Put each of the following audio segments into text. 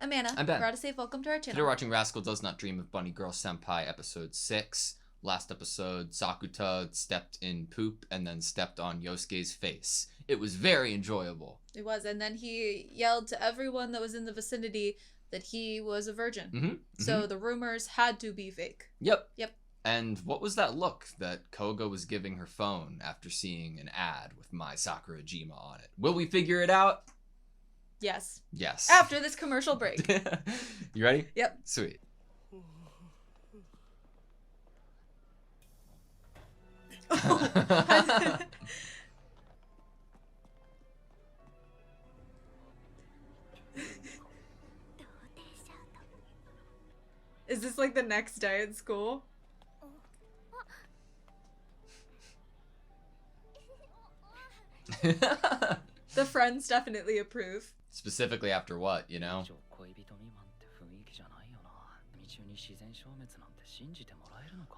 I'm Anna. I'm Ben. We're AutoSave. Welcome to our channel. Today we're watching Rascal Does Not Dream of Bunny Girl Senpai episode 6. Last episode, Sakuta stepped in poop and then stepped on Yosuke's face. It was very enjoyable. It was, and then he yelled to everyone that was in the vicinity that he was a virgin. So the rumors had to be fake. Yep. Yep. And what was that look that Koga was giving her phone after seeing an ad with My Sakurajima on it? Will we figure it out? Yes. Yes. After this commercial break. You ready? Yep. Sweet. Is this like the next day at school? The friends definitely approve. Specifically after what, you know?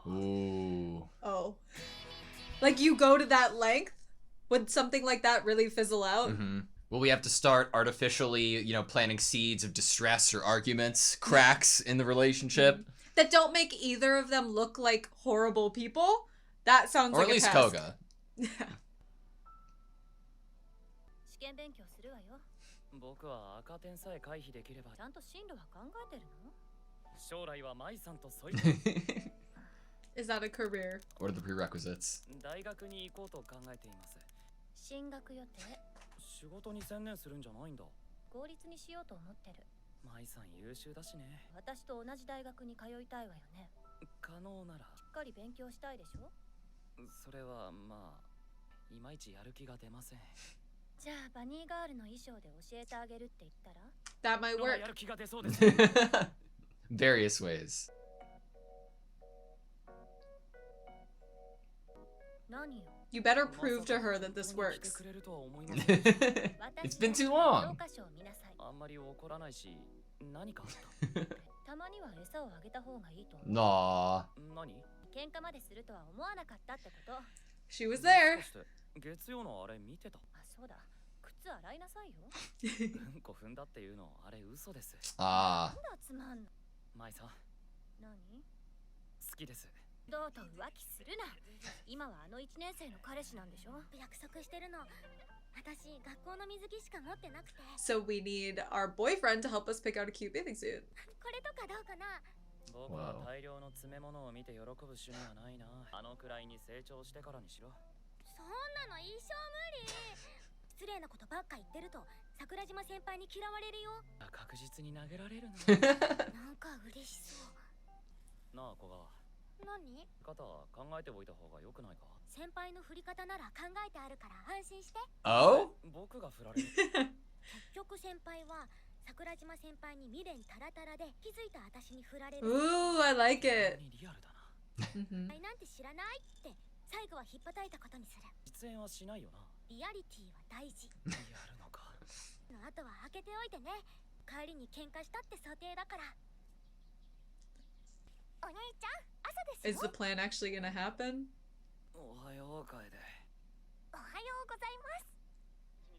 Ooh. Oh. Like you go to that length? Would something like that really fizzle out? Will we have to start artificially, you know, planting seeds of distress or arguments, cracks in the relationship? That don't make either of them look like horrible people? That sounds or like at least a test. Koga. Is that a career? What are the prerequisites? That might work. Various ways. You better prove to her that this works. It's been too long. Nah. She was there. Ah. どうと浮気するな。今はあの1年生の彼氏なんでしょ。約束してるの。私学校の水着しか持ってなくて。 So we need our boyfriend to help us pick out a cute bathing suit. これとかどうかな。僕は大量の詰め物を見て喜ぶ趣味はないな。あのくらいに成長してからにしろ。そんなの一生無理。失礼なことばっか言ってると桜島先輩に嫌われるよ。確実に投げられるな。なんか嬉しそう。なあ小川。何？肩考えておいた方が良くないか？先輩の振り方なら考えてあるから安心して。Oh? 僕が振られる。結局先輩は桜島先輩に未練タラタラで気づいた私に振られる。Ooh, I like it. リアルだな。なんて知らないって最後はひっぱたいたことにする。実演はしないよな。リアリティは大事。やるのか。の後は開けておいてね。帰りに喧嘩したって想定だから。お姉ちゃん、朝ですよ。 Is the plan actually gonna happen? おはよう楓。おはようございます。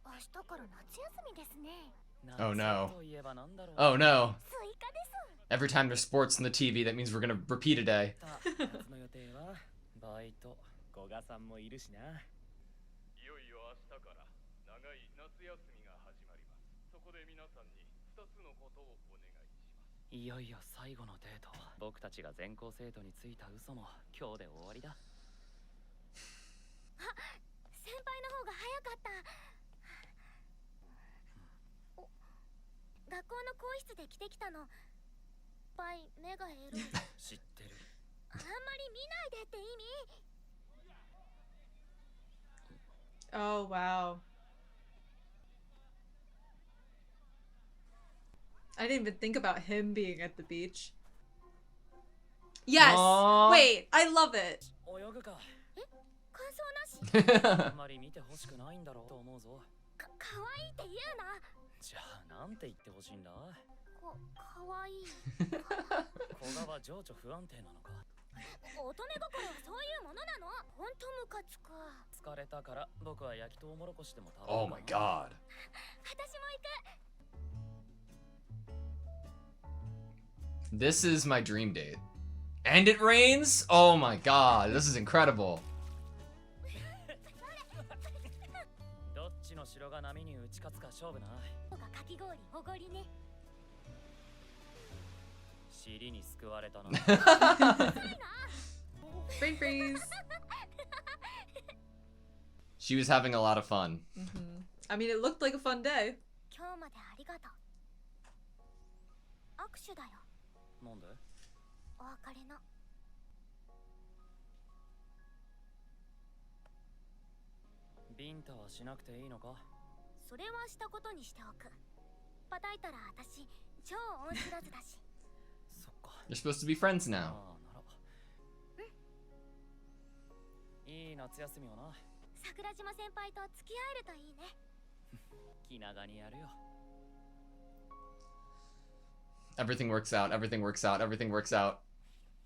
明日から夏休みですね。 Oh no. といえばなんだろう。 Oh no. スイカです。 Every time there's sports in the TV, that means we're gonna repeat a day. 夏の予定はバイト。古賀さんもいるしな。いよいよ明日から長い夏休みが始まります。そこで皆さんに2つのことをお願いします。いよいよ最後のデート。僕たちが全校生徒についた嘘も今日で終わりだ。あ、先輩の方が早かった。学校の更衣室で着てきたの。いっぱい目がエロい。知ってる。あんまり見ないでって意味。 Oh, wow. I didn't even think about him being at the beach. Yes! Aww. Wait, I love it. 泳ぐか。感想なし。あんまり見てほしくないんだろうと思うぞ。かわいいって言うな。じゃあなんて言ってほしいんだ。かわいい。古賀は情緒不安定なのか。乙女心はそういうものなの。ほんとムカつく。疲れたから僕は焼きとうもろこしでも食べる。 Oh my god. 私も行く。This is my dream date. And it rains? Oh my god, this is incredible. どっちの城が波に打ち勝つか勝負な。かき氷おごりね。尻に救われたな。Brain freeze. She was having a lot of fun. I mean, it looked like a fun day. 今日までありがとう。握手だよ。なんで？お別れの。ビンタはしなくていいのか？それはしたことにしておく。叩いたら私超恩知らずだし。そっか。You're supposed to be friends あ now. あ、なら。いい夏休みをな。桜島先輩と付き合えるといいね。気長にやるよ。Everything works out, everything works out, everything works out.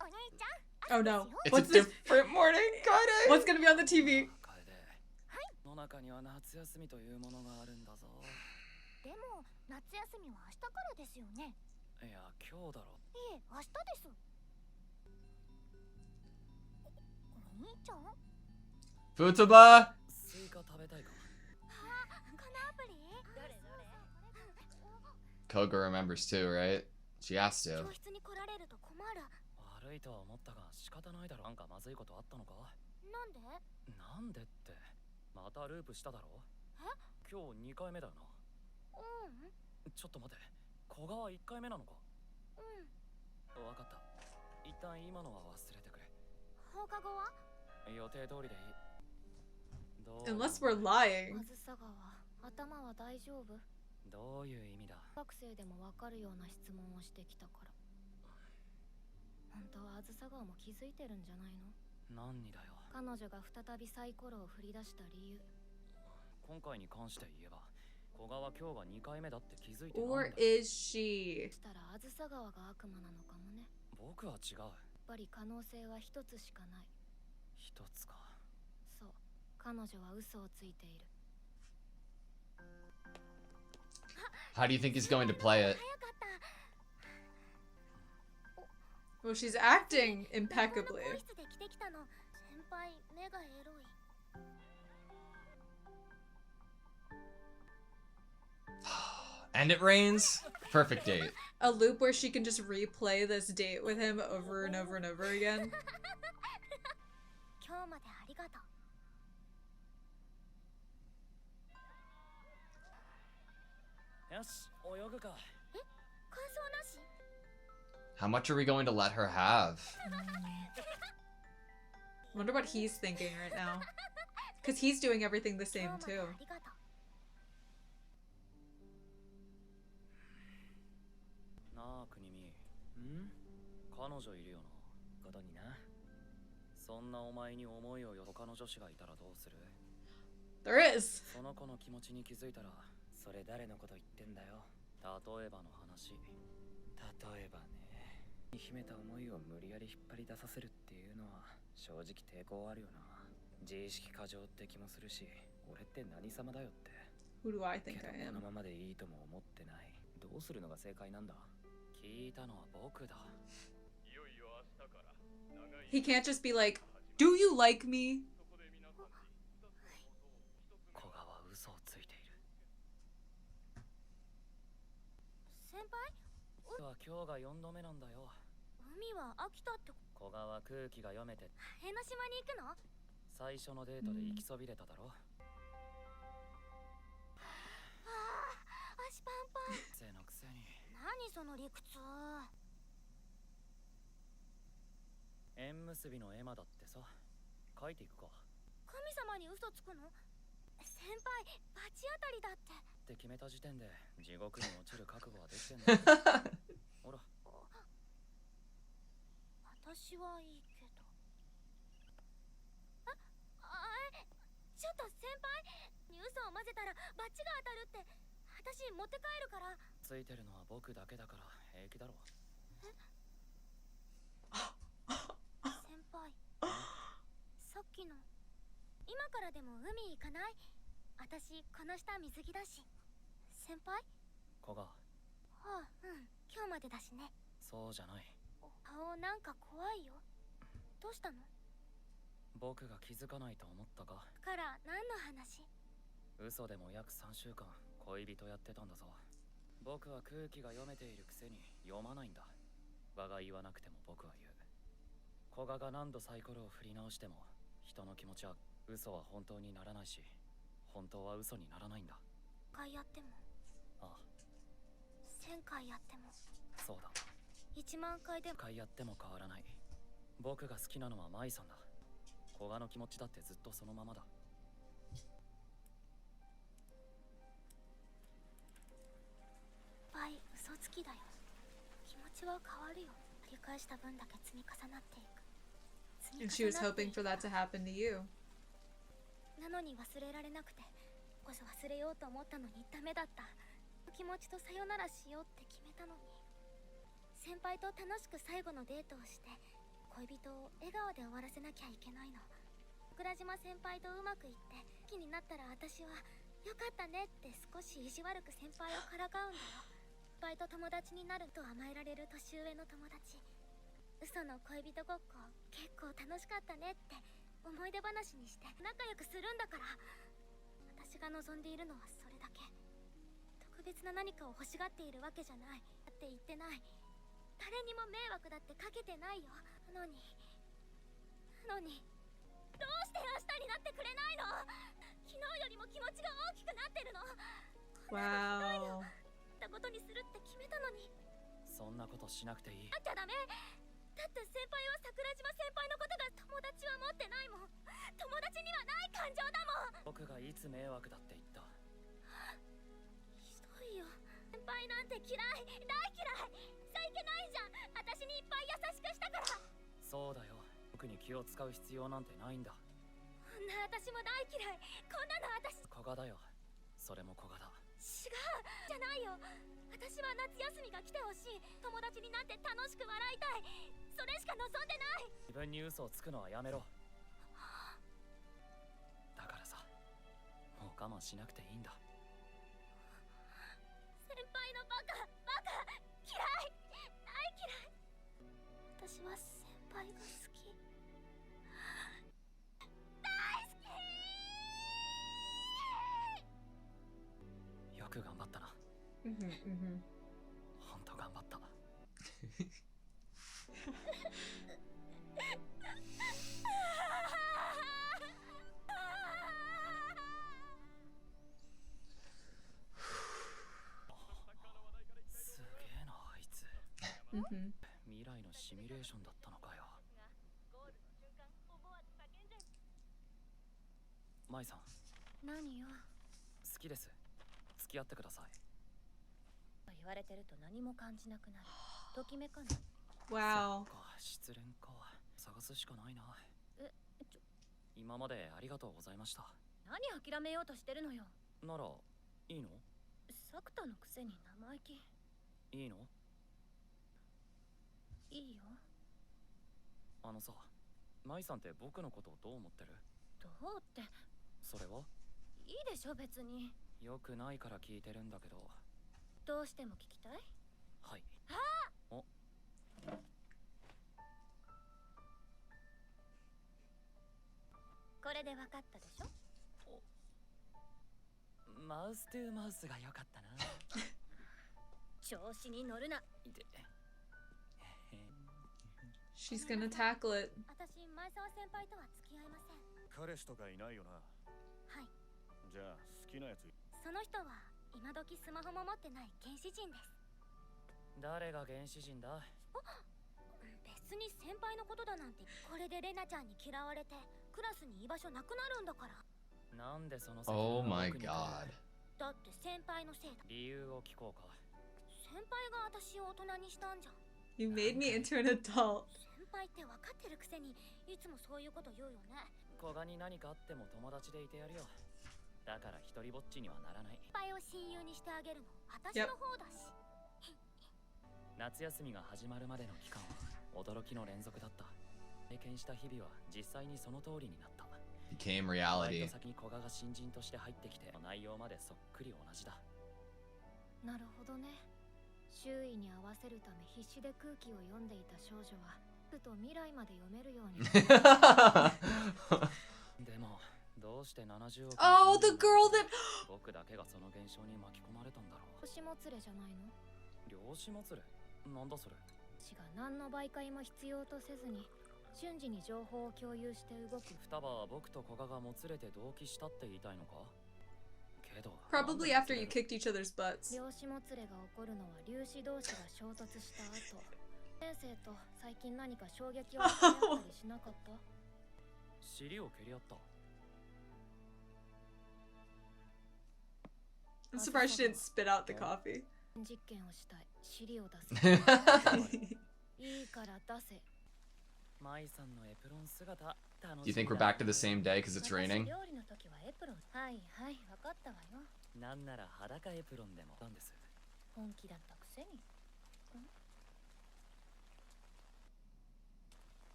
お兄ちゃん。 Oh no. It's What's a this? different morning, Kaede! What's gonna be on the TV? の中には夏休みというものがあるんだぞ。でも夏休みは明日からですよね。いや、今日だろ。いえ、明日です。お兄ちゃん？ Futaba! スイカ食べたいか？あ、このアプリ？どれ？ Koga remembers too, right? She has to. 教室に来られると困る。悪いとは思ったが仕方ないだろ。なんかまずいことあったのか？なんで？なんでって。またループしただろ？え？今日2回目だよな。ちょっと待て。小川1回目なのか？わかった。一旦今のは忘れてくれ。放課後は？予定通りでいい。Unless we're lying. あずさ川、頭は大丈夫？どういう意味だ？学生でもわかるような質問をしてきたから。本当はあずさ川も気づいてるんじゃないの？何にだよ。彼女が再びサイコロを振り出した理由。今回に関して言えば、小川今日が2回目だって気づいてないんだ。 Or is she? したらあずさ川が悪魔なのかもね。僕は違う。やっぱり可能性は一つしかない。一つか。そう、彼女は嘘をついている。 How do you think he's going to play it? 早かった。 Well, she's acting impeccably. この室で着てきたの。先輩、目がエロい。 And it rains? Perfect date. A loop where she can just replay this date with him over and over and over again. 今日までありがとう。よし、泳ぐか。え、感想なし？ How much are we going to let her have? Wonder what he's thinking right now. Because he's doing everything the same 今日まで too. ありがとう。なあ、国見。彼女いるよな。ことにな。そんなお前に思いをよ他の女子がいたらどうする？ There is. その子の気持ちに気づいたら、それ誰のこと言ってんだよ。例えばの話。例えばね。秘めた思いを無理やり引っ張り出させるっていうのは正直抵抗あるよな。自意識過剰って気もするし、俺って何様だよって。 Who do I think けど I この am? ままでいいとも思ってない。どうするのが正解なんだ？聞いたのは僕だ。いよいよ明日から長い He can't just be like, do you like me? そこで皆さんに2つのことを1つ目小川嘘をついている。先輩、は今日が4度目なんだよ。海は飽きたって。小川空気が読めて江ノ島に行くの？最初のデートで行きそびれただろ。足パンパン。せのくせに。何その理屈。縁結びのエマだってさ。書いていくか。神様に嘘つくの？先輩、罰当たりだって。って決めた時点で地獄に落ちる覚悟はできてんだよ。ほら。私はいいけど。ちょっと先輩に嘘を混ぜたらバチが当たるって。私持って帰るから。ついてるのは僕だけだから平気だろ。先輩、さっきの。今からでも海行かない？私この下水着だし。先輩？小川。ああ、今日までだしね。そうじゃない。顔なんか怖いよ。どうしたの？僕が気づかないと思ったか。から何の話？嘘でも約3週間恋人やってたんだぞ。僕は空気が読めているくせに読まないんだ。我が言わなくても僕は言う。古賀が何度サイコロを振り直しても人の気持ちは嘘は本当にならないし、本当は嘘にならないんだ。回やっても、ああ、1000回やっても、そうだ。1万回でも回やっても変わらない。僕が好きなのは舞さんだ。古賀の気持ちだってずっとそのままだ。嘘つきだよ。気持ちは変わるよ。繰り返した分だけ積み重なっていく。 And she was hoping for that to happen to you. なのに忘れられなくて、こそ忘れようと思ったのにダメだった。気持ちとさよならしようって決めたのに。先輩と楽しく最後のデートをして恋人を笑顔で終わらせなきゃいけないの。桜島先輩とうまくいって好きになったら私はよかったねって少し意地悪く先輩をからかうんだよ。先輩と友達になると甘えられる年上の友達。嘘の恋人ごっこ結構楽しかったねって思い出話にして仲良くするんだから。私が望んでいるのはそれだけ。特別な何かを欲しがっているわけじゃないって言ってない。誰にも迷惑だってかけてないよ。なのにどうして明日になってくれないの？昨日よりも気持ちが大きくなってるの。Wow. ったことにするって決めたのに。そんなことしなくていい。なっちゃダメ。だって先輩は桜島先輩のことが友達は持ってないもん。友達にはない感情だもん。僕がいつ迷惑だって言った？ひどいよ。先輩なんて嫌い、大嫌い。さいけないじゃん。私にいっぱい優しくしたから。そうだよ。僕に気を使う必要なんてないんだ。こんな私も大嫌い。こんなの私。古賀だよ。それも古賀だ。違うじゃないよ。私は夏休みが来てほしい。友達になって楽しく笑いたい。それしか望んでない。自分に嘘をつくのはやめろ。だからさ、もう我慢しなくていいんだ。先輩のバカ嫌い、大嫌い。私は先輩が好き。大好き。よく頑張ったな。ほんと頑張った。すげえなあいつ。未来のシミュレーションだったのかよ。舞さん。何よ。好きです。付き合ってください。言われてると何も感じなくなる。ときめかない。Wow. 失恋か。探すしかないな。ちょ、今までありがとうございました。何諦めようとしてるのよ。ならいいの？作田のくせに生意気。いいの？いいよ。あのさ、舞さんって僕のことをどう思ってる？どうって。それはいいでしょ別に。よくないから聞いてるんだけど。どうしても聞きたい？はい。あお。これで分かったでしょ？マウストゥーマウスが良かったな。調子に乗るな。でShe's gonna tackle it. 私、前澤先輩とは付き合いません。彼氏とかいないよな。はい。じゃあ好きなやつ。その人は今時スマホも持ってない原始人です。誰が原始人だ？別に先輩のことだなんて。これでレナちゃんに嫌われてクラスに居場所なくなるんだから。なんでその Oh 責任 my を僕に god. だって先輩のせいだ。理由を聞こうか。先輩が私を大人にしたんじゃん。You made me into an adult. 先輩って分かってるくせにいつもそういうこと言うよね。古賀に何かあっても友達でいてやるよ。だから一人ぼっちにはならない。先輩を親友にしてあげるの私の方だし。夏休みが始まるまでの期間は驚きの連続だった。経験した日々は実際にその通りになった。Became バイ reality. ト先に古賀が新人として入ってきて内容までそっくり同じだ。なるほどね。周囲に合わせるため必死で空気を読んでいた少女はふと未来まで読めるようにでもどうして70億 Oh, the girl that 僕だけがその現象に巻き込まれたんだろう。漁師もつれじゃないの？漁師もつれなんだそれ。死が何の媒介も必要とせずに瞬時に情報を共有して動く。双葉は僕と古賀がもつれて同期したって言いたいのか？けど probably after you kicked each other's butts. 漁師もつれが起こるのは粒子同士が衝突した後。先生と最近何か衝撃を受け合ったりしなかった？尻を蹴り合った。 I'm surprised she didn't spit out the coffee. 実験をしたい。尻を出せ。いいから出せ。舞さんのエプロン姿楽しみだ。 Do you think we're back to the same day because it's raining? 料理の時はエプロン。はいはい、分かったわよ。なんなら裸エプロンでもなんです。本気だったくせに。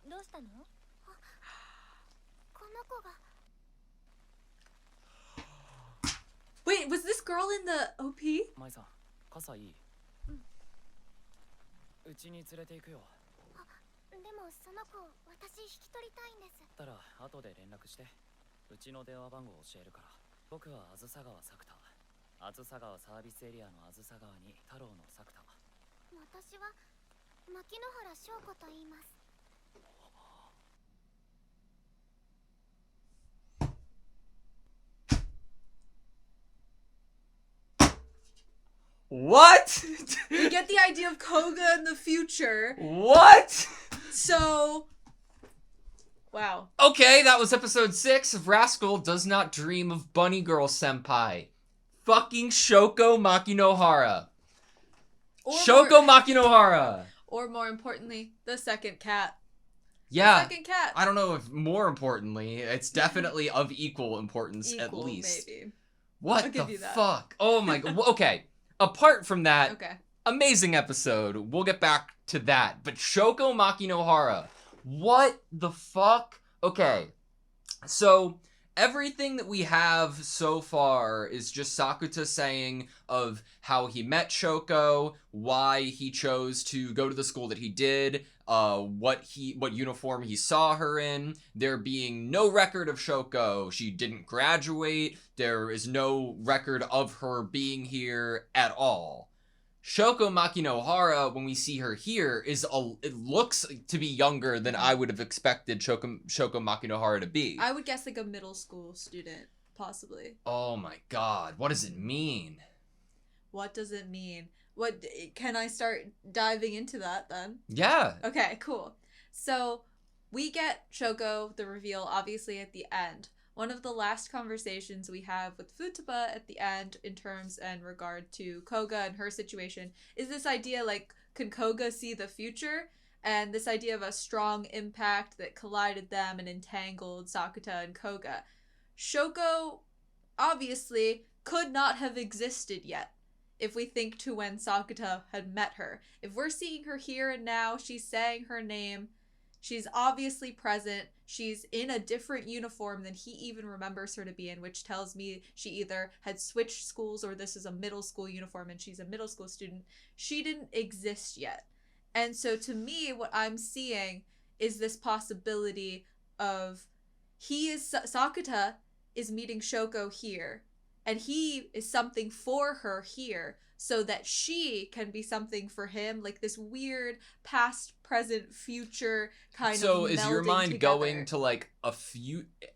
どうしたの？あ、この子が。 Wait, was this girl in the OP? 舞さん、傘いい？うちに連れて行くよ。でもその子、私引き取りたいんです。だったら後で連絡して。うちの電話番号教えるから。僕はあずさ川作田。あずさ川サービスエリアのあずさ川に太郎の作田。私は牧野原翔子と言います。 What? We get the idea of Koga in the future. What? So, wow. Okay, that was episode 6 of Rascal Does Not Dream of Bunny Girl Senpai. Fucking Shoko Makinohara. Shoko Makinohara. Or more importantly, the second cat. Yeah. The second cat. I don't know if more importantly, it's definitely of equal importance at Equal, least. maybe. What I'll the give you that. fuck? Oh my god. Okay. Apart from that, Okay. amazing episode. We'll get back to that. But Shoko Makinohara, what the fuck? Okay, so everything that we have so far is just Sakuta saying of how he met Shoko, why he chose to go to the school that he did, what uniform he saw her in. There being no record of Shoko. She didn't graduate. There is no record of her being here at all. Shoko Makinohara, when we see her here, it looks to be younger than I would have expected Shoko Makinohara to be. I would guess like a middle school student, possibly. Oh my god, what does it mean? What does it mean? What can I start diving into that then? Yeah. Okay, cool. So we get Shoko, the reveal, obviously at the end. One of the last conversations we have with Futaba at the end in terms and regard to Koga and her situation is this idea like, can Koga see the future? And this idea of a strong impact that collided them and entangled Sakuta and Koga. Shoko, obviously, could not have existed yet. If we think to when Sakuta had met her. If we're seeing her here and now, she's saying her name, she's obviously present, she's in a different uniform than he even remembers her to be in, which tells me she either had switched schools or this is a middle school uniform and she's a middle school student. She didn't exist yet. And so to me, what I'm seeing is this possibility of Sakuta is meeting Shoko here. And he is something for her here so that she can be something for him, like this weird past, present, future kind of So is your melding mind together. going to like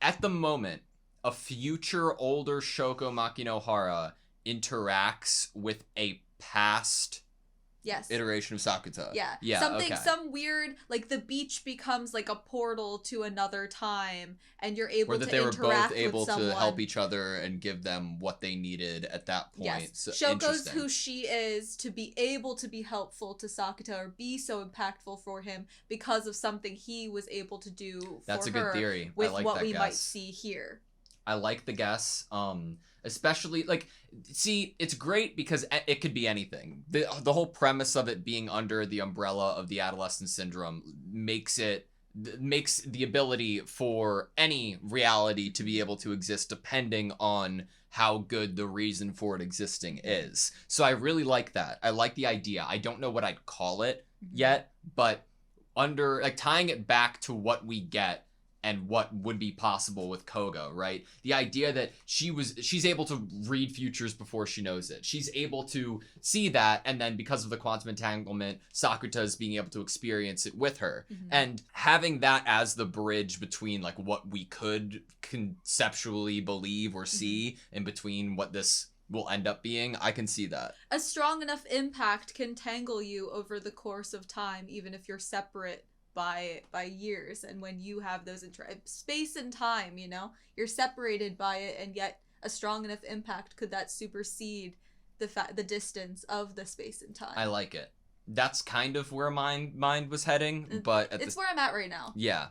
at the moment, a future older Shoko Makinohara interacts with a past Yes. iteration of Sakuta? Yeah. Yeah, Something, okay. some weird, like the beach becomes like a portal to another time and you're able Or that to they were interact both able with someone. to help each other and give them what they needed at that point. Yes. So, Shoko's interesting. who she is to be able to be helpful to Sakuta or be so impactful for him because of something he was able to do for That's a her good theory. with I like what that we guess. might see here. I like the guess. Especially like, see, it's great because it could be anything. The whole premise of it being under the umbrella of the adolescent syndrome makes it makes the ability for any reality to be able to exist depending on how good the reason for it existing is. So I really like that. I like the idea. I don't know what I'd call it yet, but under like tying it back to what we get and what would be possible with Koga, right? The idea that she's able to read futures before she knows it. She's able to see that, and then because of the quantum entanglement, Sakuta's being able to experience it with her. And having that as the bridge between like what we could conceptually believe or see in between what this will end up being, I can see that. A strong enough impact can tangle you over the course of time, even if you're separate by years. And when you have those space and time, you know, you're separated by it, and yet a strong enough impact could that supersede the distance of the space and time. I like it. That's kind of where my mind was heading, but it's where I'm at right now. Yeah.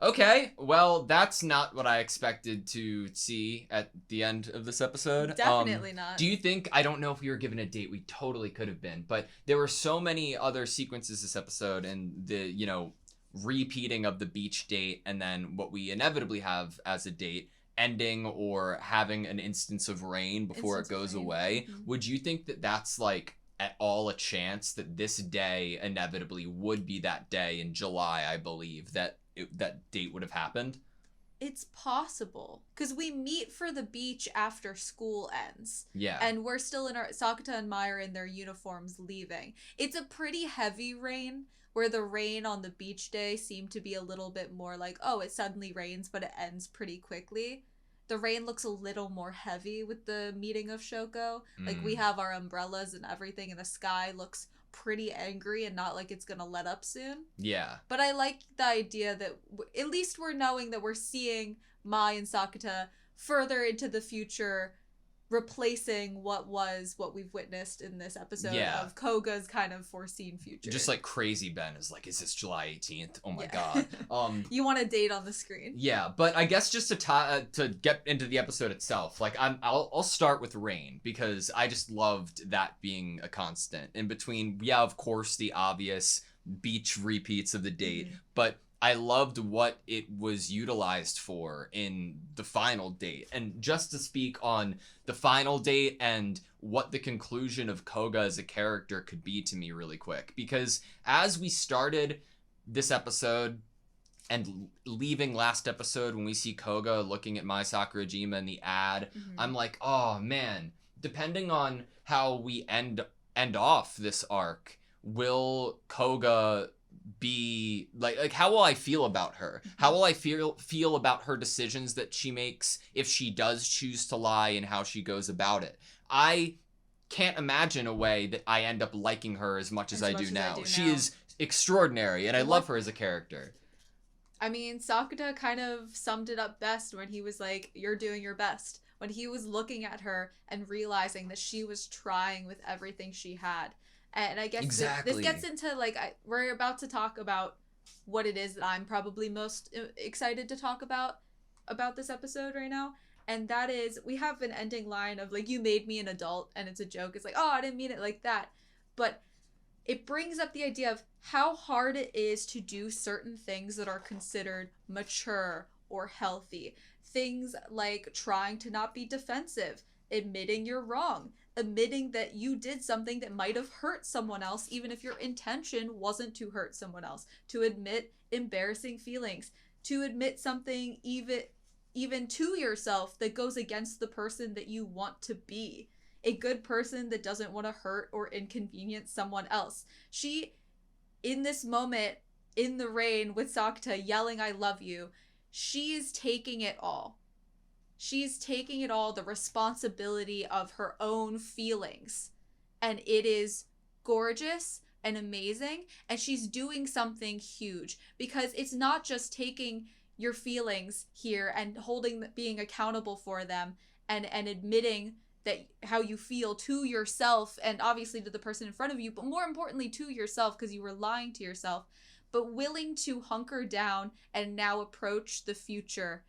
Okay, well, that's not what I expected to see at the end of this episode. Definitely not. Do you think, I don't know if we were given a date, we totally could have been, but there were so many other sequences this episode, and the, you know, repeating of the beach date, and then what we inevitably have as a date, ending or having an instance of rain before it goes away. Would you think that that's like at all a chance that this day inevitably would be that day in July, I believe, that that date would have happened? It's possible, because we meet for the beach after school ends. Yeah. And we're still in Sakuta and Mai are in their uniforms leaving. It's a pretty heavy rain, where the rain on the beach day seemed to be a little bit more like, oh, it suddenly rains, but it ends pretty quickly. The rain looks a little more heavy with the meeting of Shoko. Like, we have our umbrellas and everything, and the sky looks pretty angry and not like it's gonna let up soon. Yeah. But I like the idea that at least we're knowing that we're seeing Mai and Sakuta further into the future, replacing what we've witnessed in this episode of Koga's kind of foreseen future. Just like Crazy Ben is like, is this July 18th? Oh my god. You want a date on the screen. Yeah, but I guess just to get into the episode itself, like I'll start with rain, because I just loved that being a constant in between. Yeah, of course, the obvious beach repeats of the date, but I loved what it was utilized for in the final date. And just to speak on the final date and what the conclusion of Koga as a character could be to me really quick, because as we started this episode and leaving last episode, when we see Koga looking at Mai Sakurajima in the ad, I'm like, oh man, depending on how we end off this arc, will Koga be like how will I feel about her? How will I feel about her decisions that she makes if she does choose to lie, and how she goes about it? I can't imagine a way that I end up liking her as much as I do now. She is extraordinary, and I love her as a character. I mean, Sakuta kind of summed it up best when he was like, you're doing your best. When he was looking at her and realizing that she was trying with everything she had. And I guess this gets into, like, we're about to talk about what it is that I'm probably most excited to talk about this episode right now. And that is, we have an ending line of, like, you made me an adult, and it's a joke. It's like, oh, I didn't mean it like that. But it brings up the idea of how hard it is to do certain things that are considered mature or healthy. Things like trying to not be defensive, admitting you're wrong, admitting that you did something that might have hurt someone else, even if your intention wasn't to hurt someone else, to admit embarrassing feelings, to admit something even to yourself that goes against the person that you want to be. A good person that doesn't want to hurt or inconvenience someone else. She, in this moment, in the rain with Sakuta yelling, I love you, she is taking it all. She's taking it all, the responsibility of her own feelings. And it is gorgeous and amazing. And she's doing something huge. Because it's not just taking your feelings here and being accountable for them and admitting that how you feel to yourself and obviously to the person in front of you, but more importantly to yourself, because you were lying to yourself, but willing to hunker down and now approach the future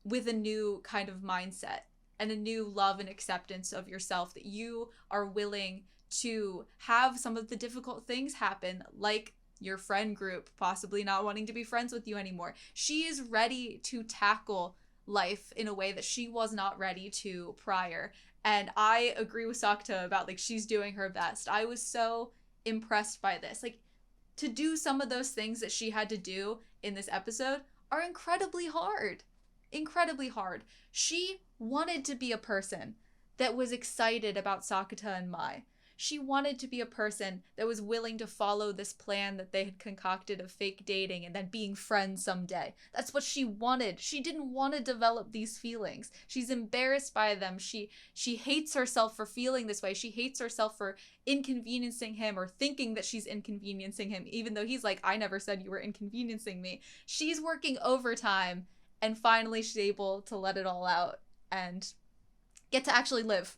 with a new kind of mindset and a new love and acceptance of yourself, that you are willing to have some of the difficult things happen, like your friend group possibly not wanting to be friends with you anymore. She is ready to tackle life in a way that she was not ready to prior. And I agree with Sakta about, like, she's doing her best. I was so impressed by this. Like, to do some of those things that she had to do in this episode are incredibly hard. Incredibly hard. She wanted to be a person that was excited about Sakata and Mai. She wanted to be a person that was willing to follow this plan that they had concocted of fake dating and then being friends someday. That's what she wanted. She didn't want to develop these feelings. She's embarrassed by them. She hates herself for feeling this way. She hates herself for inconveniencing him or thinking that she's inconveniencing him, even though he's like, I never said you were inconveniencing me. She's working overtime, and finally she's able to let it all out and get to actually live.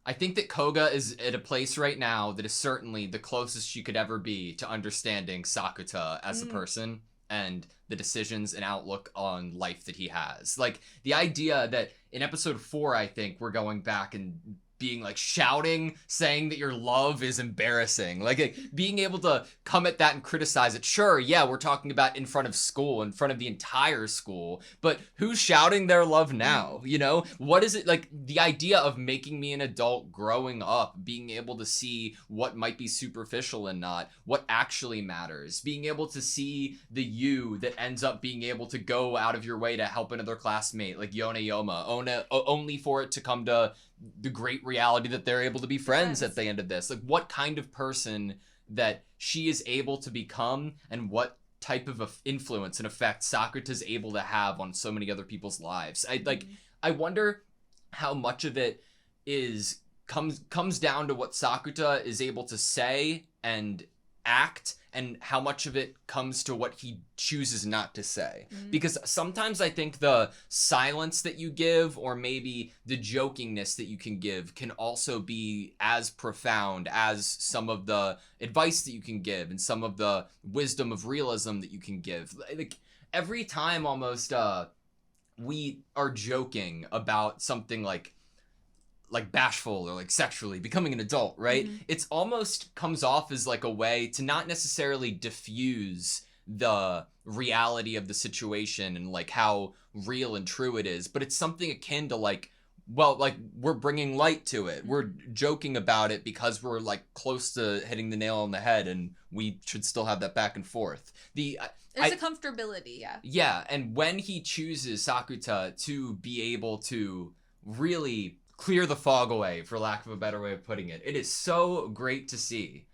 I think that Koga is at a place right now that is certainly the closest she could ever be to understanding Sakuta as a person and the decisions and outlook on life that he has. Like, the idea that in episode 4, I think, we're going back and being like shouting, saying that your love is embarrassing. Like being able to come at that and criticize it. Sure, yeah, we're talking about in front of school, in front of the entire school, but who's shouting their love now? You know, what is it like? The idea of making me an adult, growing up, being able to see what might be superficial and not, what actually matters, being able to see the you that ends up being able to go out of your way to help another classmate like Yona Yoma, only for it to come to the great reality that they're able to be friends at the end of this. Like, what kind of person that she is able to become, and what type of influence and effect Sakuta's able to have on so many other people's lives. I wonder how much of it is comes down to what Sakuta is able to say and act, and how much of it comes to what he chooses not to say. Because sometimes I think the silence that you give, or maybe the jokingness that you can give, can also be as profound as some of the advice that you can give and some of the wisdom of realism that you can give. Like, every time almost we are joking about something like bashful or like sexually becoming an adult, right? It's almost comes off as like a way to not necessarily diffuse the reality of the situation and like how real and true it is, but it's something akin to like, well, like we're bringing light to it. We're joking about it because we're like close to hitting the nail on the head, and we should still have that back and forth. There's a comfortability, yeah. Yeah, and when he chooses Sakuta to be able to really clear the fog away, for lack of a better way of putting it, it is so great to see.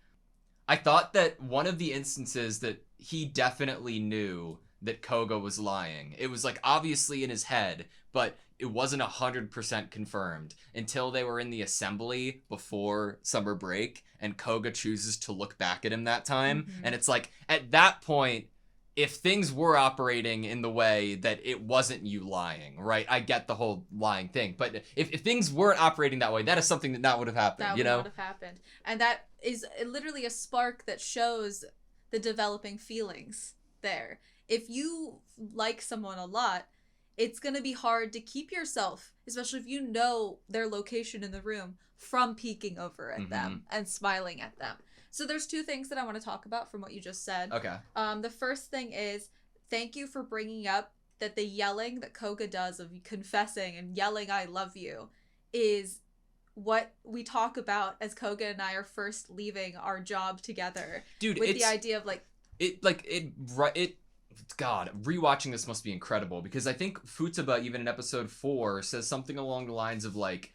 I thought that one of the instances that he definitely knew that Koga was lying, it was like obviously in his head, but it wasn't 100% confirmed until they were in the assembly before summer break, and Koga chooses to look back at him that time. And it's like, at that point, if things were operating in the way that it wasn't you lying, right? I get the whole lying thing, but if things weren't operating that way, that is something that not would have happened, that you know? That would not have happened. And that is literally a spark that shows the developing feelings there. If you like someone a lot, it's going to be hard to keep yourself, especially if you know their location in the room, from peeking over at them and smiling at them. So there's two things that I want to talk about from what you just said. Okay. The first thing is, thank you for bringing up that the yelling that Koga does of confessing and yelling "I love you" is what we talk about as Koga and I are first leaving our job together. Dude, with the idea of God, rewatching this must be incredible, because I think Futaba, even in episode 4, says something along the lines of like,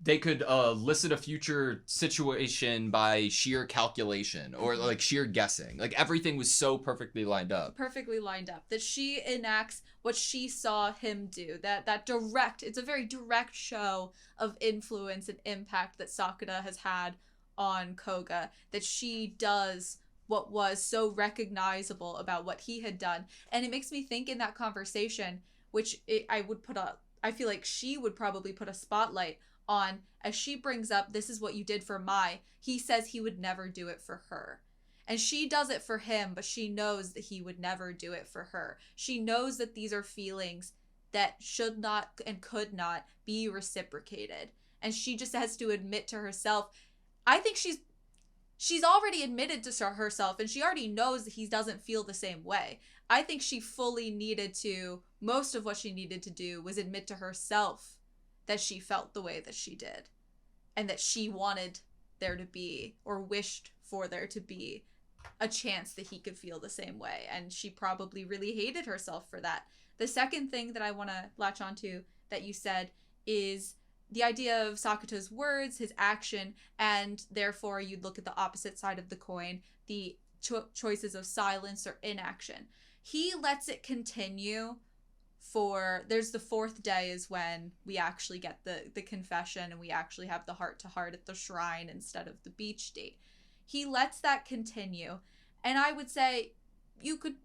they could elicit a future situation by sheer calculation or like sheer guessing. Like, everything was so perfectly lined up. That she enacts what she saw him do. That direct, it's a very direct show of influence and impact that Sakura has had on Koga. That she does what was so recognizable about what he had done. And it makes me think in that conversation, I feel like she would probably put a spotlight on, as she brings up, this is what you did for Mai. He says he would never do it for her. And she does it for him, but she knows that he would never do it for her. She knows that these are feelings that should not and could not be reciprocated. And she just has to admit to herself, I think she's already admitted to herself, and she already knows that he doesn't feel the same way. I think she fully needed to, most of what she needed to do was admit to herself that she felt the way that she did, and that she wanted there to be, or wished for there to be, a chance that he could feel the same way. And she probably really hated herself for that. The second thing that I want to latch onto that you said is the idea of Sakuta's words, his action, and therefore you'd look at the opposite side of the coin, the choices of silence or inaction. He lets it continue for, there's the fourth day is when we actually get the confession, and we actually have the heart-to-heart at the shrine instead of the beach date. He lets that continue, and I would say you could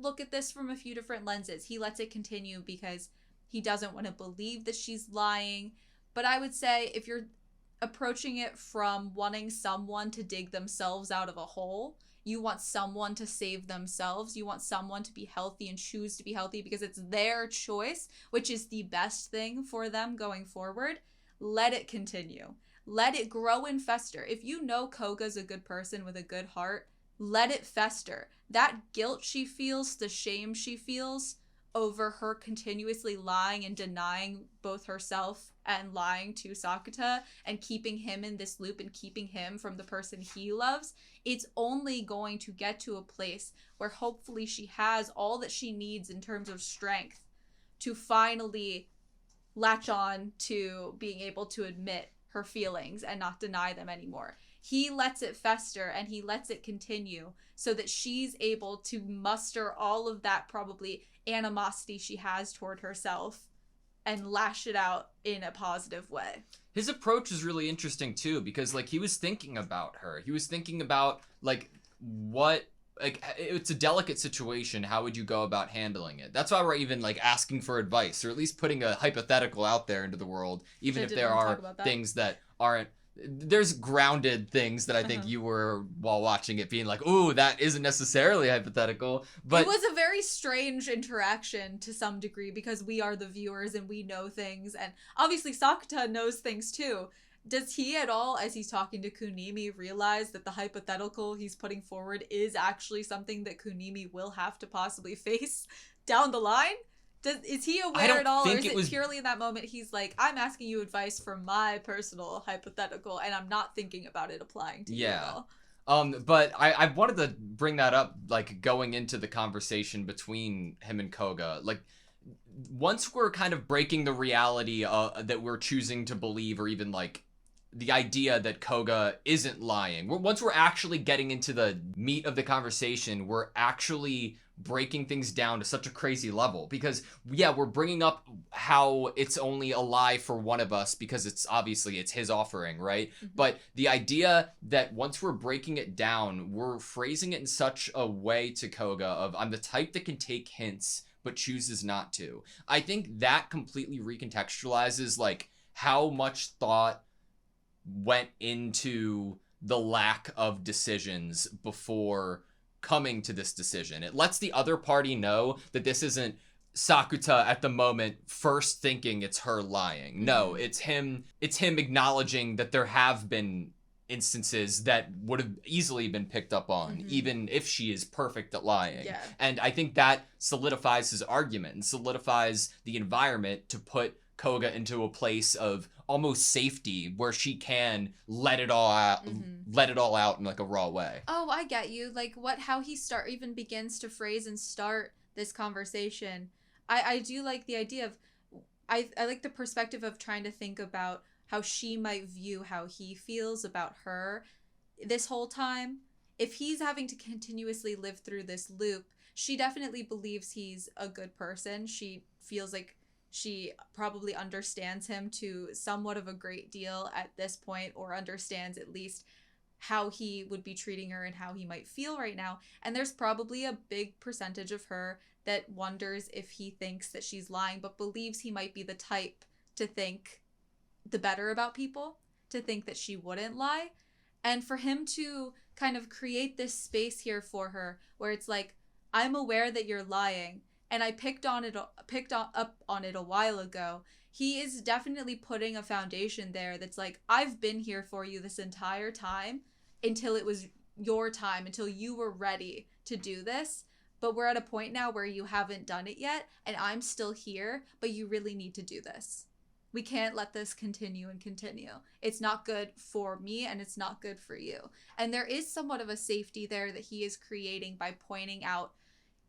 look at this from a few different lenses. He lets it continue because he doesn't want to believe that she's lying, but I would say if you're approaching it from wanting someone to dig themselves out of a hole, you want someone to save themselves, you want someone to be healthy and choose to be healthy because it's their choice, which is the best thing for them going forward, let it continue. Let it grow and fester. If you know Koga's a good person with a good heart, let it fester. That guilt she feels, the shame she feels over her continuously lying and denying both herself and lying to Sakuta and keeping him in this loop and keeping him from the person he loves, it's only going to get to a place where hopefully she has all that she needs in terms of strength to finally latch on to being able to admit her feelings and not deny them anymore. He lets it fester and he lets it continue so that she's able to muster all of that probably animosity she has toward herself and lash it out in a positive way. His approach is really interesting too, because like he was thinking about her. He was thinking about like what, like it's a delicate situation. How would you go about handling it? That's why we're even like asking for advice, or at least putting a hypothetical out there into the world, even if there are things that aren't. There's grounded things that I think you were, while watching it, being like, ooh, that isn't necessarily hypothetical. But it was a very strange interaction to some degree because we are the viewers and we know things. And obviously Sakuta knows things too. Does he at all, as he's talking to Kunimi, realize that the hypothetical he's putting forward is actually something that Kunimi will have to possibly face down the line? Is he aware at all, or is it purely in that moment he's like, I'm asking you advice for my personal hypothetical, and I'm not thinking about it applying to you at all? But I wanted to bring that up, like, going into the conversation between him and Koga. Like, once we're kind of breaking the reality that we're choosing to believe, or even, like, the idea that Koga isn't lying. Once we're actually getting into the meat of the conversation, we're actually breaking things down to such a crazy level, because we're bringing up how it's only a lie for one of us because it's his offering, right? But the idea that once we're breaking it down, we're phrasing it in such a way to Koga of, I'm the type that can take hints but chooses not to. I think that completely recontextualizes like how much thought went into the lack of decisions before coming to this decision. It lets the other party know that this isn't Sakuta at the moment first thinking it's her lying. No, it's him acknowledging that there have been instances that would have easily been picked up on, even if she is perfect at lying. Yeah. And I think that solidifies his argument and solidifies the environment to put Koga into a place of almost safety where she can let it all out, in like a raw way. Oh, I get you. Like how he even begins to phrase and start this conversation. I do like the idea of, I like the perspective of trying to think about how she might view how he feels about her this whole time. If he's having to continuously live through this loop, she definitely believes he's a good person. She feels like she probably understands him to somewhat of a great deal at this point, or understands at least how he would be treating her and how he might feel right now. And there's probably a big percentage of her that wonders if he thinks that she's lying, but believes he might be the type to think the better about people, to think that she wouldn't lie. And for him to kind of create this space here for her where it's like, I'm aware that you're lying, and I picked up on it a while ago. He is definitely putting a foundation there that's like, I've been here for you this entire time, until it was your time, until you were ready to do this. But we're at a point now where you haven't done it yet, and I'm still here, but you really need to do this. We can't let this continue and continue. It's not good for me, and it's not good for you. And there is somewhat of a safety there that he is creating by pointing out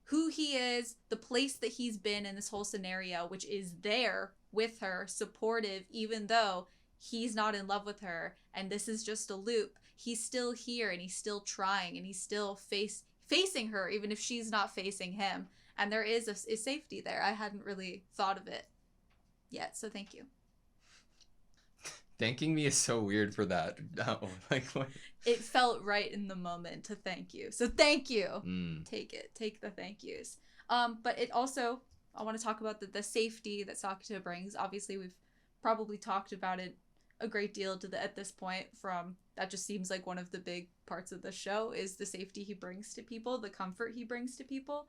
who he is, the place that he's been in this whole scenario, which is there with her, supportive, even though he's not in love with her, and this is just a loop. He's still here, and he's still trying, and he's still facing her, even if she's not facing him. And there is a safety there. I hadn't really thought of it yet, so thank you. Thanking me is so weird for that. Like, what? It felt right in the moment to thank you. So thank you. Take it. Take the thank yous. But it also, I want to talk about the safety that Sakuta brings. Obviously, we've probably talked about it a great deal at this point. From that just seems like one of the big parts of the show is the safety he brings to people, the comfort he brings to people.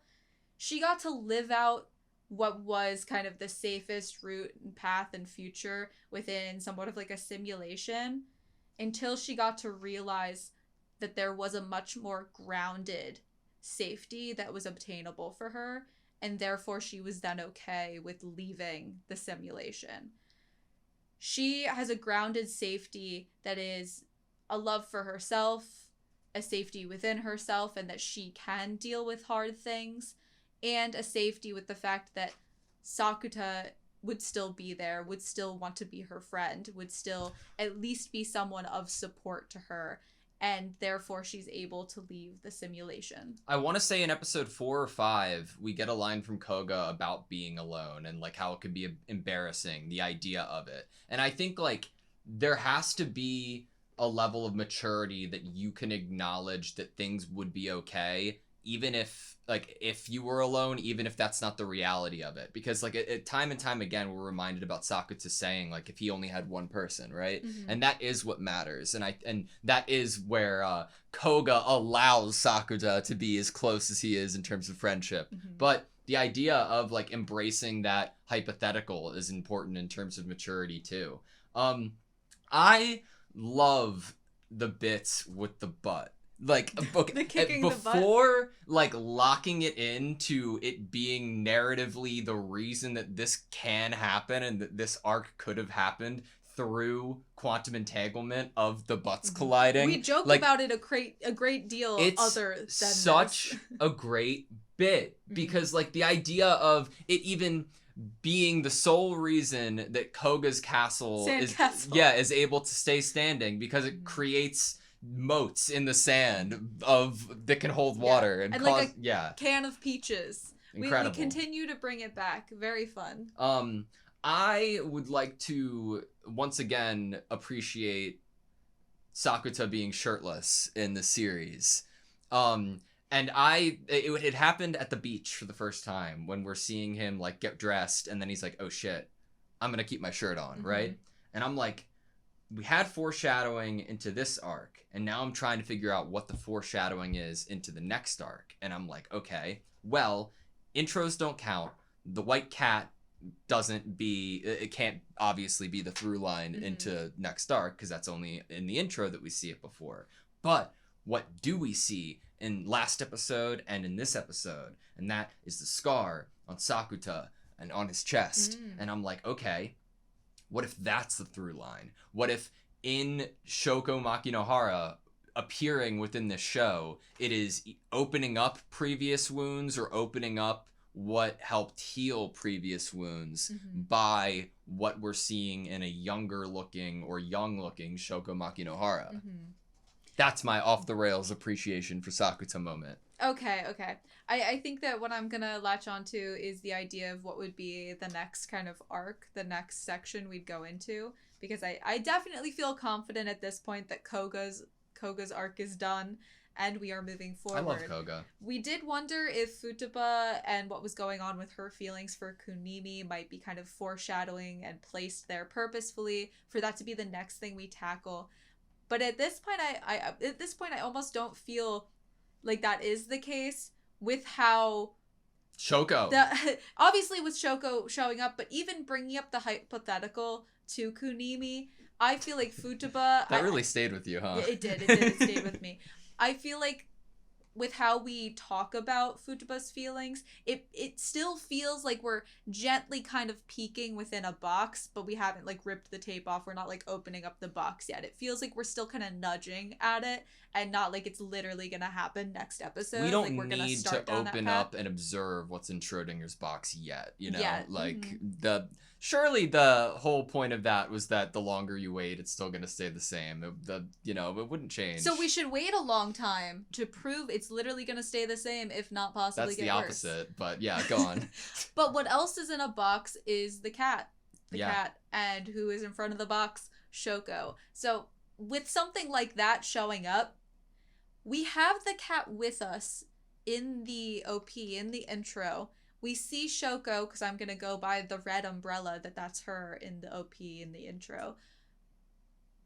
She got to live out what was kind of the safest route and path and future within somewhat of like a simulation until she got to realize that there was a much more grounded safety that was obtainable for her, and therefore she was then okay with leaving the simulation. She has a grounded safety that is a love for herself, a safety within herself, and that she can deal with hard things, and a safety with the fact that Sakuta would still be there, would still want to be her friend, would still at least be someone of support to her, and therefore she's able to leave the simulation. I want to say in episode 4 or 5, we get a line from Koga about being alone and like how it could be embarrassing, the idea of it. And I think like there has to be a level of maturity that you can acknowledge that things would be okay, even if you were alone, even if that's not the reality of it. Because like time and time again, we're reminded about Sakuta saying like if he only had one person, right? Mm-hmm. And that is what matters. And that is where Koga allows Sakuta to be as close as he is in terms of friendship. Mm-hmm. But the idea of like embracing that hypothetical is important in terms of maturity too. I love the bits with the butt. Like before like locking it into it being narratively the reason that this can happen and that this arc could have happened through quantum entanglement of the butts colliding. We joke about it a great deal. It's other than such a great bit because like the idea of it even being the sole reason that Koga's castle is able to stay standing because it creates moats in the sand that can hold water and cause, like a can of peaches. Incredible. We continue to bring it back. Very fun. I would like to once again appreciate Sakuta being shirtless in the series. And it happened at the beach for the first time when we're seeing him like get dressed and then he's like, oh shit, I'm gonna keep my shirt on, right? And I'm like, we had foreshadowing into this arc, and now I'm trying to figure out what the foreshadowing is into the next arc. And I'm like, okay, well, intros don't count. The white cat it can't obviously be the through line into next arc, because that's only in the intro that we see it before. But what do we see in last episode and in this episode? And that is the scar on Sakuta and on his chest. And I'm like, okay, what if that's the through line? What if in Shoko Makinohara appearing within this show, it is opening up previous wounds or opening up what helped heal previous wounds by what we're seeing in a younger looking or young looking Shoko Makinohara? That's my off the rails appreciation for Sakuta moment. Okay. I think that what I'm gonna latch onto is the idea of what would be the next kind of arc, the next section we'd go into, because I definitely feel confident at this point that Koga's arc is done and we are moving forward. I love Koga. We did wonder if Futaba and what was going on with her feelings for Kunimi might be kind of foreshadowing and placed there purposefully for that to be the next thing we tackle. But at this point, I almost don't feel like that is the case with how Shoko. Obviously with Shoko showing up, but even bringing up the hypothetical to Kunimi, I feel like Futaba... That really stayed with you, huh? Yeah, it did. It stayed with me. I feel like with how we talk about Futaba's feelings, it still feels like we're gently kind of peeking within a box, but we haven't like ripped the tape off. We're not like opening up the box yet. It feels like we're still kind of nudging at it, and not like it's literally gonna happen next episode. We don't like, we're need to open up and observe what's in Schrodinger's box yet, you know? Yeah. Like, surely the whole point of that was that the longer you wait, it's still gonna stay the same. It wouldn't change. So we should wait a long time to prove it's literally gonna stay the same, if not possibly That's get the worse. opposite, but yeah, go on. But what else is in a box is the cat. Yeah. Cat, and who is in front of the box? Shoko. So with something like that showing up, we have the cat with us in the OP, in the intro. We see Shoko, because I'm going to go by the red umbrella, that's her in the OP, in the intro.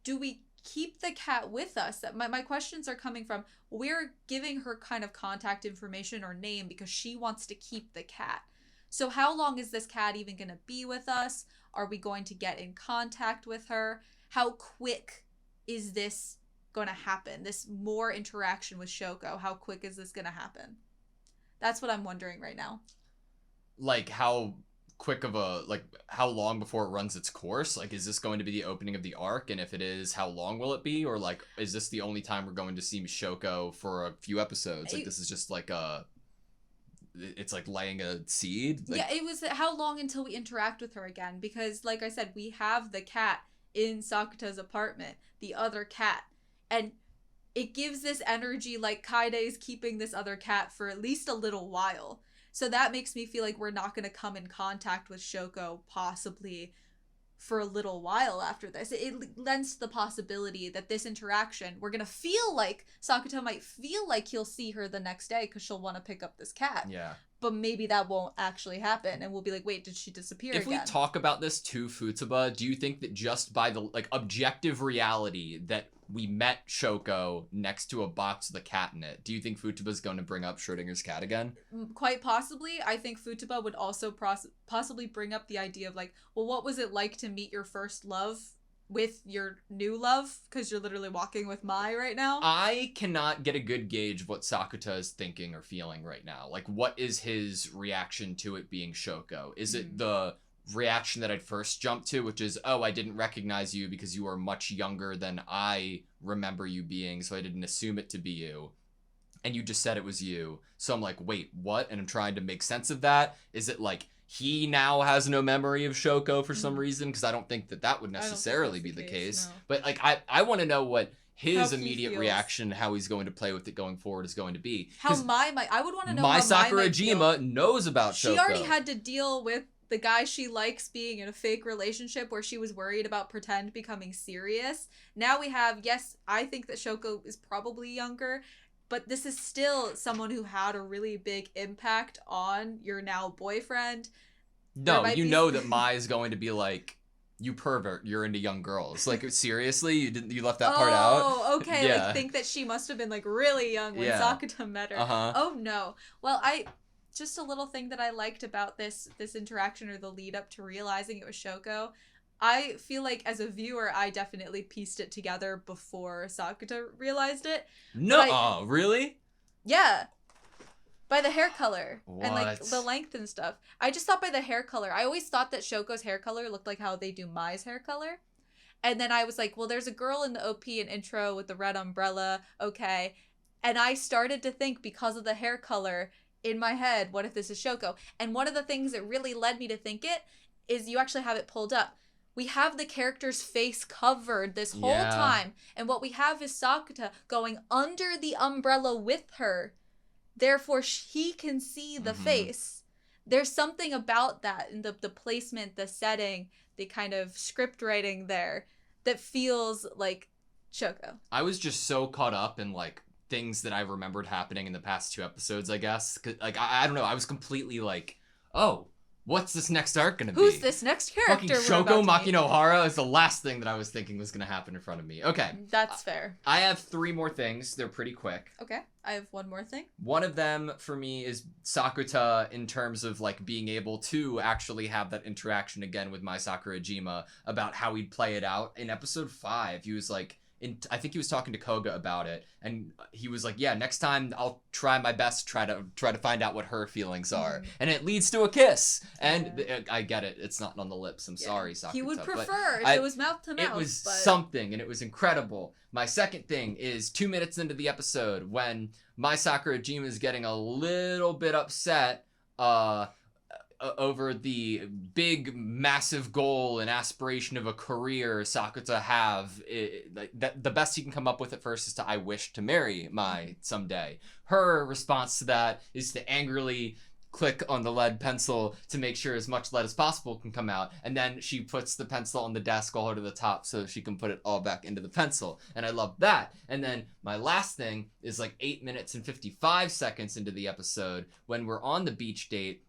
Do we keep the cat with us? My questions are coming from, we're giving her kind of contact information or name because she wants to keep the cat. So how long is this cat even going to be with us? Are we going to get in contact with her? How quick is this going to happen? This more interaction with Shoko, how quick is this going to happen? That's what I'm wondering right now. Like, how quick of how long before it runs its course? Like, is this going to be the opening of the arc? And if it is, how long will it be? Or like, is this the only time we're going to see Shoko for a few episodes? Like, this is just like it's like laying a seed? Like, yeah, it was how long until we interact with her again? Because like I said, we have the cat in Sakuta's apartment, the other cat, and it gives this energy like Kaide's keeping this other cat for at least a little while. So that makes me feel like we're not going to come in contact with Shoko possibly for a little while after this. It lends to the possibility that this interaction, we're going to feel like Sakuta might feel like he'll see her the next day because she'll want to pick up this cat. yeah. But maybe that won't actually happen, and we'll be like, wait, did she disappear If again? we talk about this to Futaba, do you think that just by the like objective reality that we met Shoko next to a box with a cat in it, do you think Futaba's going to bring up Schrodinger's cat again? Quite possibly. I think Futaba would also possibly bring up the idea of like, well, what was it like to meet your first love with your new love? Because you're literally walking with Mai right now. I cannot get a good gauge of what Sakuta is thinking or feeling right now. Like, what is his reaction to it being Shoko? Is it the reaction that I'd first jumped to, which is, oh, I didn't recognize you because you are much younger than I remember you being, so I didn't assume it to be you. And you just said it was you. So I'm like, wait, what? And I'm trying to make sense of that. Is it like he now has no memory of Shoko for some reason? Because I don't think that would necessarily be the case. No. But like, I want to know what his How he immediate feels. reaction, how he's going to play with it going forward is going to be. How Mai might... I would want to know Mai how Mai might Sakurajima feel. knows about Shoko. She already had to deal with the guy she likes being in a fake relationship where she was worried about pretend becoming serious. Now we have, yes, I think that Shoko is probably younger, but this is still someone who had a really big impact on your now boyfriend. No, you know that Mai is going to be like, you pervert, you're into young girls. Like, seriously? You left that part out? Oh, okay. Yeah. Like, think that she must have been, like, really young when Yeah. Sakuta met her. Uh-huh. Oh, no. Well, just a little thing that I liked about this interaction or the lead up to realizing it was Shoko. I feel like as a viewer, I definitely pieced it together before Sakuta realized it. No, really? Yeah. By the hair color. And like What? the length and stuff. I just thought by the hair color. I always thought that Shoko's hair color looked like how they do Mai's hair color. And then I was like, well, there's a girl in the OP and intro with the red umbrella. Okay. And I started to think, because of the hair color in my head, what if this is Shoko? And one of the things that really led me to think it is you actually have it pulled up. We have the character's face covered this whole time. And what we have is Sakuta going under the umbrella with her. Therefore, he can see the face. There's something about that in the placement, the setting, the kind of script writing there that feels like Shoko. I was just so caught up in, like, things that I remembered happening in the past 2 episodes, I guess. 'Cause, like, I don't know. I was completely like, oh, what's this next arc gonna be? Who's this next Fucking character? we're Shoko about to meet? Makinohara is the last thing that I was thinking was gonna happen in front of me. Okay. That's fair. I have 3 more things. They're pretty quick. Okay, I have one more thing. One of them for me is Sakuta in terms of like being able to actually have that interaction again with Mai Sakurajima about how he'd play it out. In episode 5, he was like, I think he was talking to Koga about it, and he was like, yeah, next time I'll try my best to try to find out what her feelings are. And it leads to a kiss. And I get it. It's not on the lips. I'm sorry, Sakuta. He would but prefer if it was mouth to mouth. It was but... something, and it was incredible. My second thing is 2 minutes into the episode when Mai Sakurajima is getting a little bit upset over the big, massive goal and aspiration of a career Sakuta have. The best he can come up with at first is I wish to marry Mai someday. Her response to that is to angrily click on the lead pencil to make sure as much lead as possible can come out, and then she puts the pencil on the desk all the way to the top so she can put it all back into the pencil, and I love that. And then my last thing is like 8 minutes and 55 seconds into the episode when we're on the beach date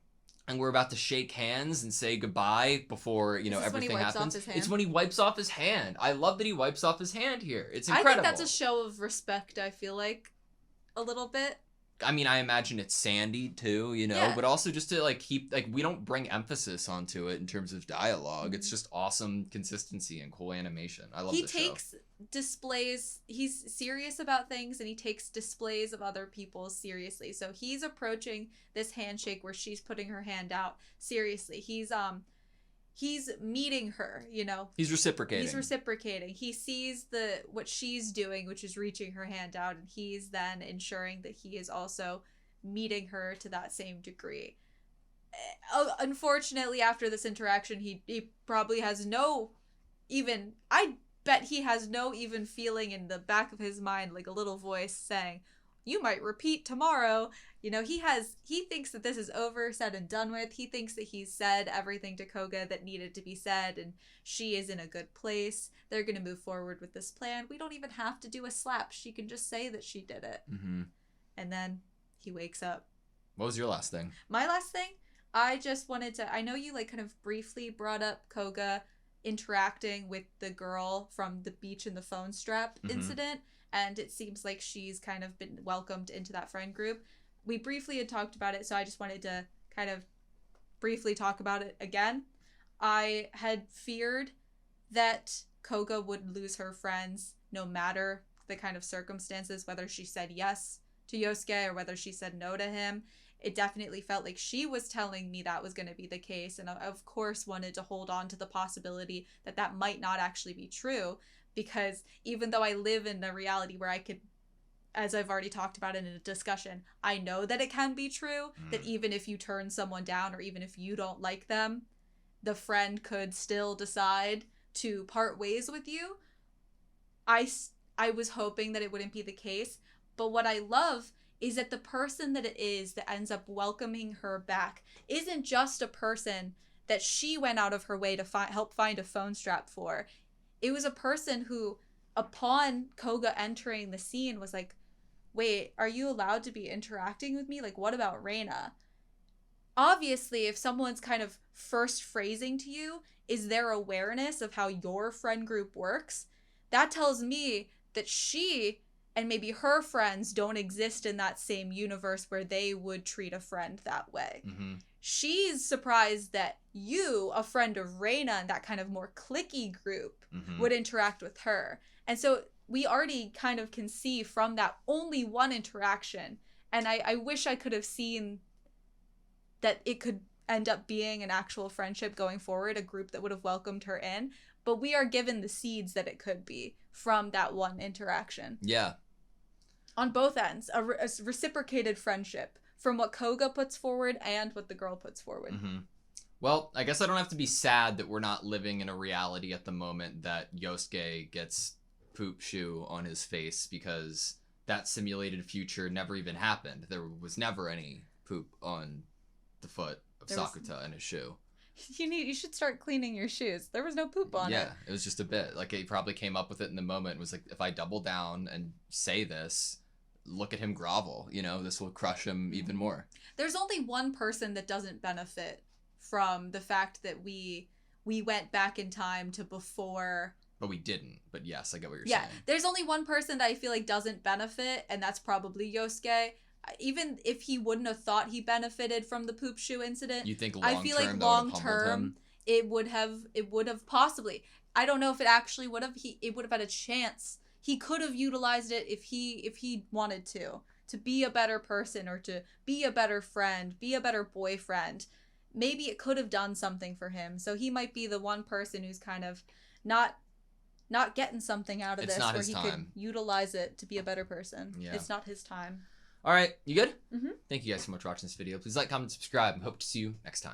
and we're about to shake hands and say goodbye before, everything happens. It's when he wipes off his hand. I love that he wipes off his hand here. It's incredible. I think that's a show of respect, I feel like, a little bit. I mean, I imagine it's Sandy too, but also just to keep, we don't bring emphasis onto it in terms of dialogue. Mm-hmm. It's just awesome consistency and cool animation. I love this show. He takes displays, he's serious about things, and he takes displays of other people seriously. So he's approaching this handshake where she's putting her hand out seriously. He's meeting her, He's reciprocating. He sees what she's doing, which is reaching her hand out, and he's then ensuring that he is also meeting her to that same degree. Unfortunately, after this interaction, he probably has I bet he has no even feeling in the back of his mind, like a little voice saying, you might repeat tomorrow. He thinks that this is over, said and done with. He thinks that he's said everything to Koga that needed to be said, and she is in a good place. They're going to move forward with this plan. We don't even have to do a slap. She can just say that she did it. Mm-hmm. And then he wakes up. What was your last thing? My last thing? I just wanted to... I know you kind of briefly brought up Koga interacting with the girl from the beach and the phone strap incident, and it seems like she's kind of been welcomed into that friend group. We briefly had talked about it, so I just wanted to kind of briefly talk about it again. I had feared that Koga would lose her friends no matter the kind of circumstances, whether she said yes to Yosuke or whether she said no to him. It definitely felt like she was telling me that was going to be the case, and I, of course, wanted to hold on to the possibility that that might not actually be true, because even though I live in a reality where I could, as I've already talked about in a discussion, I know that it can be true, that even if you turn someone down or even if you don't like them, the friend could still decide to part ways with you. I was hoping that it wouldn't be the case, but what I love is that the person that it is that ends up welcoming her back isn't just a person that she went out of her way to help find a phone strap for. It was a person who, upon Koga entering the scene, was like, wait, are you allowed to be interacting with me? Like, what about Reina? Obviously, if someone's kind of first phrasing to you is their awareness of how your friend group works, that tells me that she and maybe her friends don't exist in that same universe where they would treat a friend that way. Mm-hmm. She's surprised that you, a friend of Reina and that kind of more cliquey group, would interact with her. And so we already kind of can see from that only one interaction. And I wish I could have seen that it could end up being an actual friendship going forward, a group that would have welcomed her in. But we are given the seeds that it could be from that one interaction. Yeah. On both ends, a reciprocated friendship from what Koga puts forward and what the girl puts forward. Mm-hmm. Well, I guess I don't have to be sad that we're not living in a reality at the moment that Yosuke gets poop shoe on his face, because that simulated future never even happened. There was never any poop on the foot of Sakuta and his shoe. You should start cleaning your shoes. There was no poop on it. Yeah, it was just a bit. Like, he probably came up with it in the moment and was like, if I double down and say this, look at him grovel. This will crush him even more. There's only one person that doesn't benefit from the fact that we went back in time to before. But we didn't. But yes, I get what you're Yeah, saying. there's only one person that I feel like doesn't benefit, and that's probably Yosuke. Even if he wouldn't have thought he benefited from the poop shoe incident, You think long I feel like term, long term it would have possibly. I don't know if it actually would have. It would have had a chance. He could have utilized it if he wanted to be a better person, or to be a better friend, be a better boyfriend. Maybe it could have done something for him. So he might be the one person who's kind of not getting something out of It's this, not where his he time. could utilize it to be a better person. Yeah. It's not his time. All right, you good? Mm-hmm. Thank you guys so much for watching this video. Please like, comment, subscribe, and hope to see you next time.